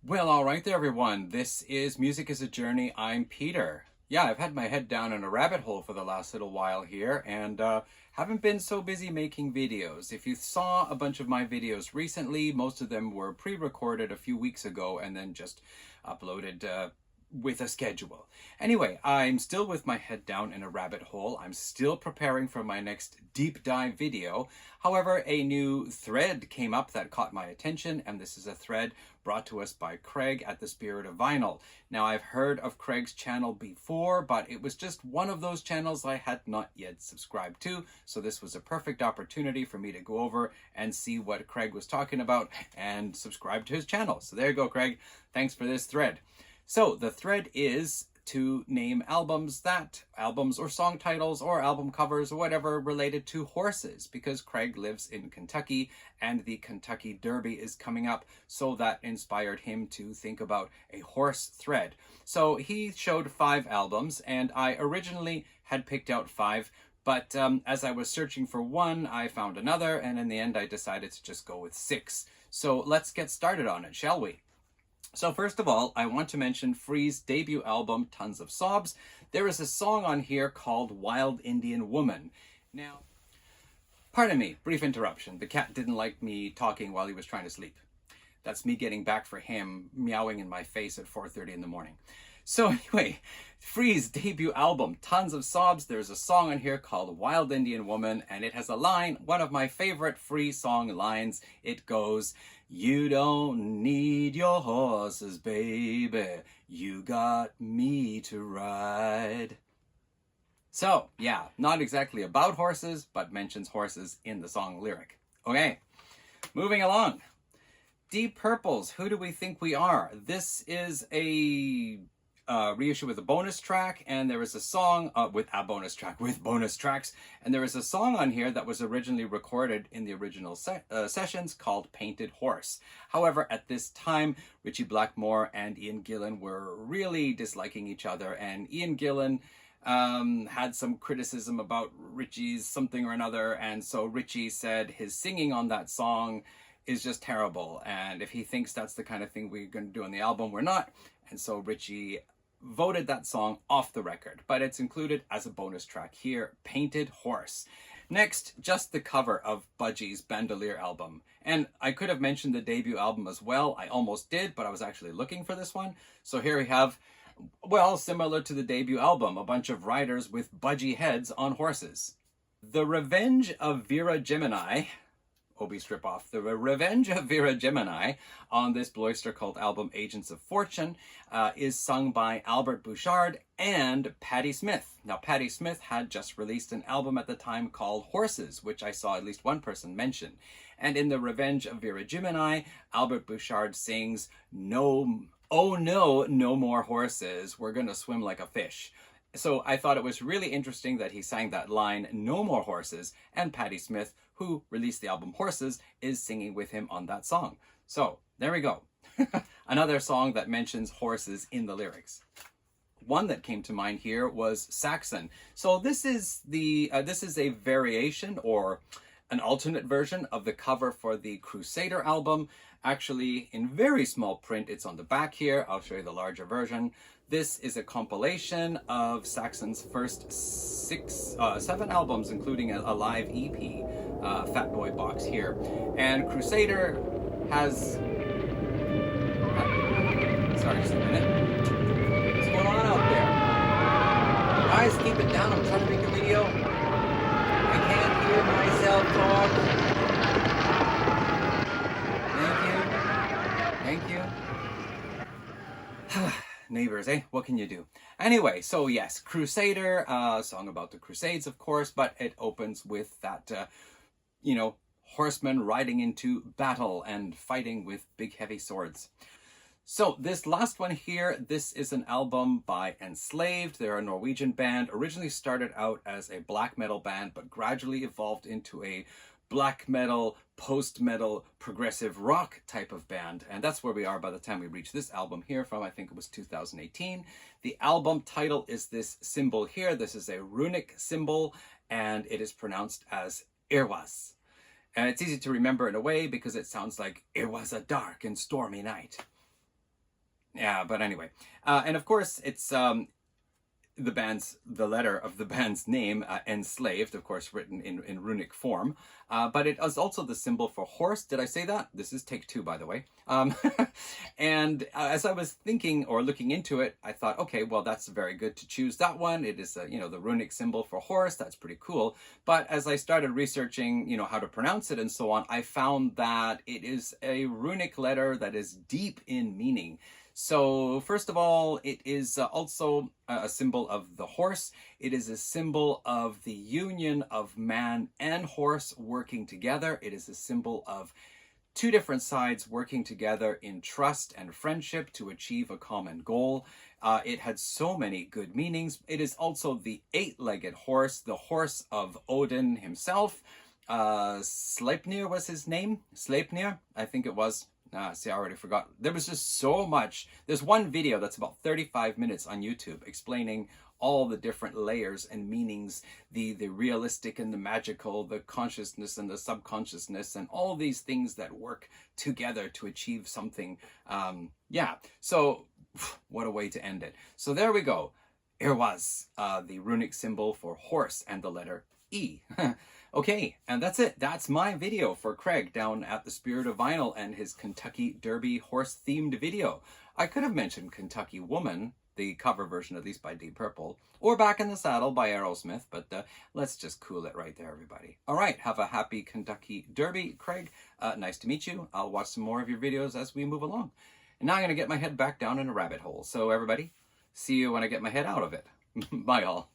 Well, all right there, everyone. This is Music is a Journey. I'm Peter. Yeah, I've had my head down in a rabbit hole for the last little while here and haven't been so busy making videos. If you saw a bunch of my videos recently, most of them were pre-recorded a few weeks ago and then just uploaded with a schedule. Anyway, I'm still with my head down in a rabbit hole. I'm still preparing for my next deep dive video. However, a new thread came up that caught my attention, and this is a thread brought to us by Craig at the Spirit of Vinyl. Now, I've heard of Craig's channel before, but it was just one of those channels I had not yet subscribed to, so this was a perfect opportunity for me to go over and see what Craig was talking about and subscribe to his channel. So there you go, Craig. Thanks for this thread. So the thread is to name albums or song titles or album covers or whatever related to horses, because Craig lives in Kentucky and the Kentucky Derby is coming up, so that inspired him to think about a horse thread. So he showed 5 albums, and I originally had picked out 5, but as I was searching for one, I found another, and in the end I decided to just go with 6. So let's get started on it, shall we? So first of all, I want to mention Free's debut album, Tons of Sobs. There is a song on here called Wild Indian Woman. Now, pardon me, brief interruption. The cat didn't like me talking while he was trying to sleep. That's me getting back for him, meowing in my face at 4:30 in the morning. So anyway, Free's debut album, Tons of Sobs, there's a song on here called Wild Indian Woman, and it has a line, one of my favorite Free song lines. It goes, "You don't need your horses, baby. You got me to ride." So, yeah, not exactly about horses, but mentions horses in the song lyric. Okay, moving along. Deep Purple's Who Do We Think We Are? This is a reissue with a bonus track, and there is a song with bonus tracks, and there is a song on here that was originally recorded in the original sessions called Painted Horse. However, at this time, Ritchie Blackmore and Ian Gillan were really disliking each other, and Ian Gillan had some criticism about Ritchie's something or another, and so Ritchie said his singing on that song is just terrible, and if he thinks that's the kind of thing we're going to do on the album, we're not. And so Ritchie voted that song off the record, but it's included as a bonus track here, Painted Horse. Next, just the cover of Budgie's Bandolier album. And I could have mentioned the debut album as well. I almost did, but I was actually looking for this one. So here we have, well, similar to the debut album, a bunch of riders with budgie heads on horses. The Revenge of Vera Gemini, Obi strip off, The Revenge of Vera Gemini on this Blue Oyster Cult album Agents of Fortune is sung by Albert Bouchard and Patti Smith. Now, Patti Smith had just released an album at the time called Horses, which I saw at least one person mention. And in The Revenge of Vera Gemini, Albert Bouchard sings, "No, oh no, no more horses. We're gonna swim like a fish." So I thought it was really interesting that he sang that line, "No more horses," and Patti Smith, who released the album Horses, is singing with him on that song. So there we go. Another song that mentions horses in the lyrics. One that came to mind here was Saxon. So this is a variation or an alternate version of the cover for the Crusader album. Actually, in very small print, it's on the back here. I'll show you the larger version. This is a compilation of Saxon's first 7 albums, including a live EP, Fat Boy box here. And Crusader has... sorry, just a minute. What's going on out there? Guys, keep it down. I'm trying to make a video. I can't hear myself talk. Thank you. Neighbors, eh? What can you do? Anyway, so yes, Crusader, song about the Crusades, of course, but it opens with that, horsemen riding into battle and fighting with big heavy swords. So this last one here, this is an album by Enslaved. They're a Norwegian band, originally started out as a black metal band, but gradually evolved into a black metal, post-metal, progressive rock type of band. And that's where we are by the time we reach this album here from, I think it was 2018. The album title is this symbol here. This is a runic symbol, and it is pronounced as Irwas. And it's easy to remember in a way because it sounds like "It was a dark and stormy night." Yeah, but anyway. And of course, it's the letter of the band's name, enslaved, of course, written in runic form. But it is also the symbol for horse. Did I say that? This is take two, by the way. And as I was thinking or looking into it, I thought, okay, well, that's very good to choose that one. It is, the runic symbol for horse. That's pretty cool. But as I started researching, how to pronounce it and so on, I found that it is a runic letter that is deep in meaning. So first of all, it is also a symbol of the horse. It is a symbol of the union of man and horse working together. It is a symbol of two different sides working together in trust and friendship to achieve a common goal. It had so many good meanings. It is also the eight-legged horse, the horse of Odin himself. Sleipnir was his name. Sleipnir, I think it was. See, I already forgot. There was just so much. There's one video that's about 35 minutes on YouTube explaining all the different layers and meanings, the realistic and the magical, the consciousness and the subconsciousness, and all these things that work together to achieve something. Yeah, so what a way to end it. So there we go. Here was the runic symbol for horse and the letter E. Okay, and that's it. That's my video for Craig down at the Spirit of Vinyl and his Kentucky Derby horse-themed video. I could have mentioned Kentucky Woman, the cover version at least by Deep Purple, or Back in the Saddle by Aerosmith, but let's just cool it right there, everybody. All right, have a happy Kentucky Derby, Craig. Nice to meet you. I'll watch some more of your videos as we move along. And now I'm going to get my head back down in a rabbit hole. So everybody, see you when I get my head out of it. Bye, all.